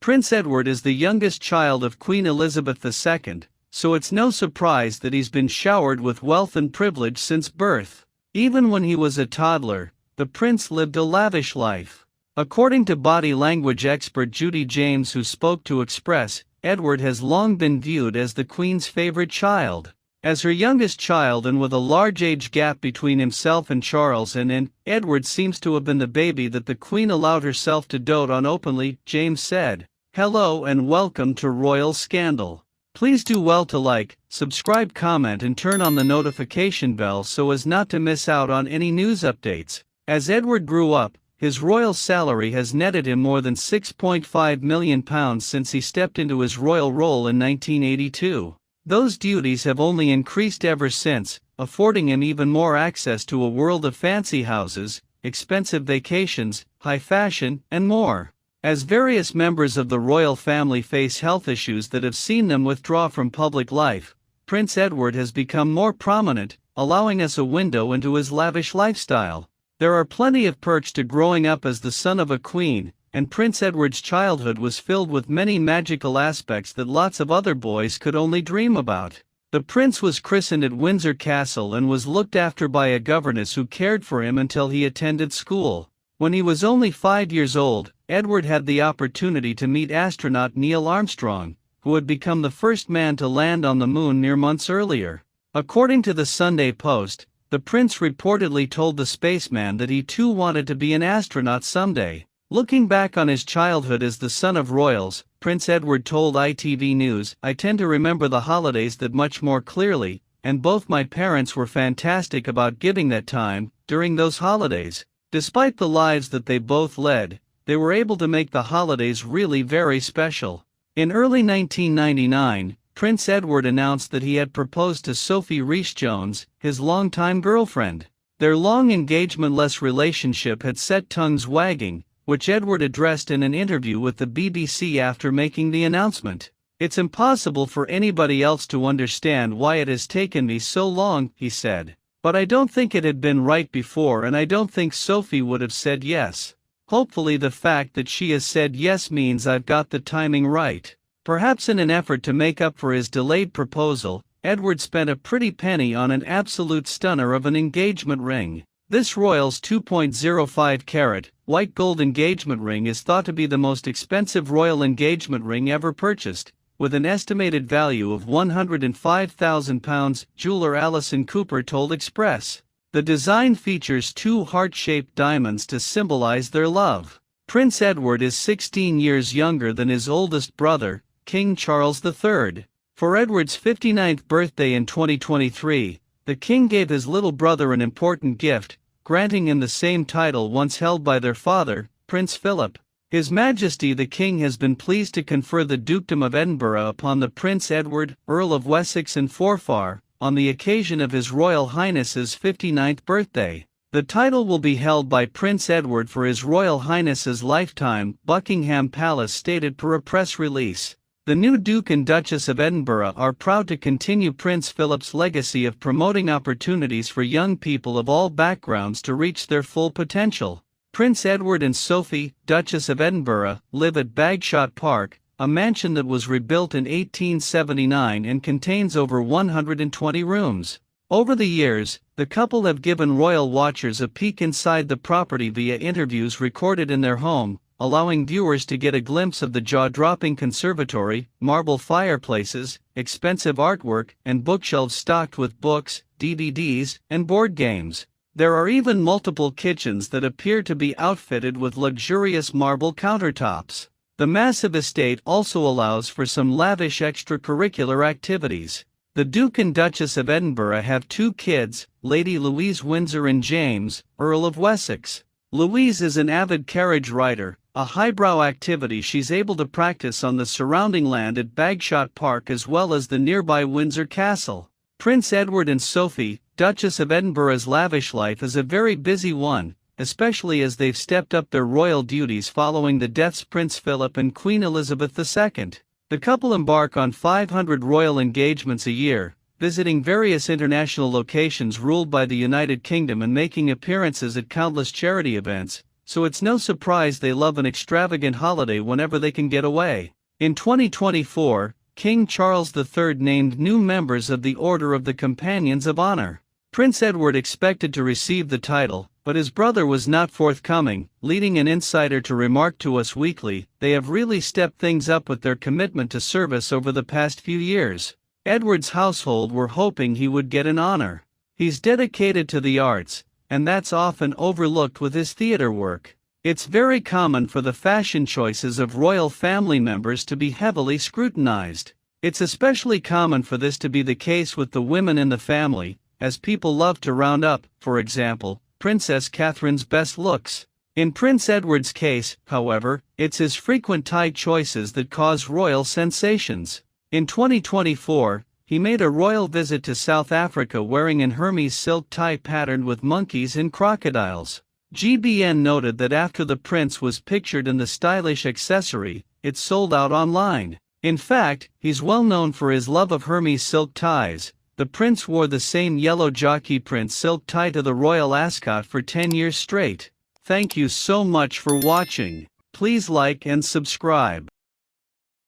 Prince Edward is the youngest child of Queen Elizabeth II, so it's no surprise that he's been showered with wealth and privilege since birth. Even when he was a toddler, the prince lived a lavish life. According to body language expert Judi James, who spoke to Express, Edward has long been viewed as the Queen's favorite child. As her youngest child and with a large age gap between himself and Charles, Edward seems to have been the baby that the Queen allowed herself to dote on openly, James said. Hello and welcome to Royal Scandal. Please do well to like, subscribe, comment and turn on the notification bell so as not to miss out on any news updates. As Edward grew up, his royal salary has netted him more than £6.5 million since he stepped into his royal role in 1982. Those duties have only increased ever since, affording him even more access to a world of fancy houses, expensive vacations, high fashion, and more. As various members of the royal family face health issues that have seen them withdraw from public life, Prince Edward has become more prominent, allowing us a window into his lavish lifestyle. There are plenty of perks to growing up as the son of a queen, and Prince Edward's childhood was filled with many magical aspects that lots of other boys could only dream about. The prince was christened at Windsor Castle and was looked after by a governess who cared for him until he attended school. When he was only 5 years old, Edward had the opportunity to meet astronaut Neil Armstrong, who had become the first man to land on the moon mere months earlier. According to the Sunday Post, the prince reportedly told the spaceman that he too wanted to be an astronaut someday. Looking back on his childhood as the son of royals, Prince Edward told ITV News, "I tend to remember the holidays that much more clearly, and both my parents were fantastic about giving that time, during those holidays. Despite the lives that they both led, they were able to make the holidays really very special." In early 1999, Prince Edward announced that he had proposed to Sophie Rhys-Jones, his longtime girlfriend. Their long engagement-less relationship had set tongues wagging, which Edward addressed in an interview with the BBC after making the announcement. "It's impossible for anybody else to understand why it has taken me so long," he said. "But I don't think it had been right before, and I don't think Sophie would have said yes. Hopefully the fact that she has said yes means I've got the timing right." Perhaps in an effort to make up for his delayed proposal, Edward spent a pretty penny on an absolute stunner of an engagement ring. This royal's 2.05-carat, white gold engagement ring is thought to be the most expensive royal engagement ring ever purchased, with an estimated value of £105,000, jeweler Alison Cooper told Express. The design features two heart-shaped diamonds to symbolize their love. Prince Edward is 16 years younger than his oldest brother, King Charles III. For Edward's 59th birthday in 2023, the king gave his little brother an important gift, granting him the same title once held by their father, Prince Philip. His Majesty the King has been pleased to confer the Dukedom of Edinburgh upon the Prince Edward, Earl of Wessex and Forfar, on the occasion of His Royal Highness's 59th birthday. The title will be held by Prince Edward for His Royal Highness's lifetime, Buckingham Palace stated per a press release. The new Duke and Duchess of Edinburgh are proud to continue Prince Philip's legacy of promoting opportunities for young people of all backgrounds to reach their full potential. Prince Edward and Sophie, Duchess of Edinburgh, live at Bagshot Park, a mansion that was rebuilt in 1879 and contains over 120 rooms. Over the years, the couple have given royal watchers a peek inside the property via interviews recorded in their home, allowing viewers to get a glimpse of the jaw-dropping conservatory, marble fireplaces, expensive artwork, and bookshelves stocked with books, DVDs, and board games. There are even multiple kitchens that appear to be outfitted with luxurious marble countertops. The massive estate also allows for some lavish extracurricular activities. The Duke and Duchess of Edinburgh have two kids, Lady Louise Windsor and James, Earl of Wessex. Louise is an avid carriage rider, a highbrow activity she's able to practice on the surrounding land at Bagshot Park as well as the nearby Windsor Castle. Prince Edward and Sophie, Duchess of Edinburgh's lavish life is a very busy one, especially as they've stepped up their royal duties following the deaths of Prince Philip and Queen Elizabeth II. The couple embark on 500 royal engagements a year, visiting various international locations ruled by the United Kingdom and making appearances at countless charity events, so it's no surprise they love an extravagant holiday whenever they can get away. In 2024, King Charles III named new members of the Order of the Companions of Honor. Prince Edward expected to receive the title, but his brother was not forthcoming, leading an insider to remark to Us Weekly, "They have really stepped things up with their commitment to service over the past few years." Edward's household were hoping he would get an honor. He's dedicated to the arts, and that's often overlooked with his theater work. It's very common for the fashion choices of royal family members to be heavily scrutinized. It's especially common for this to be the case with the women in the family, as people love to round up, for example, Princess Catherine's best looks. In Prince Edward's case, however, it's his frequent tie choices that cause royal sensations. In 2024, he made a royal visit to South Africa wearing an Hermes silk tie patterned with monkeys and crocodiles. GBN noted that after the prince was pictured in the stylish accessory, it sold out online. In fact, he's well known for his love of Hermes silk ties. The prince wore the same yellow jockey print silk tie to the royal ascot for 10 years straight. Thank you so much for watching. Please like and subscribe.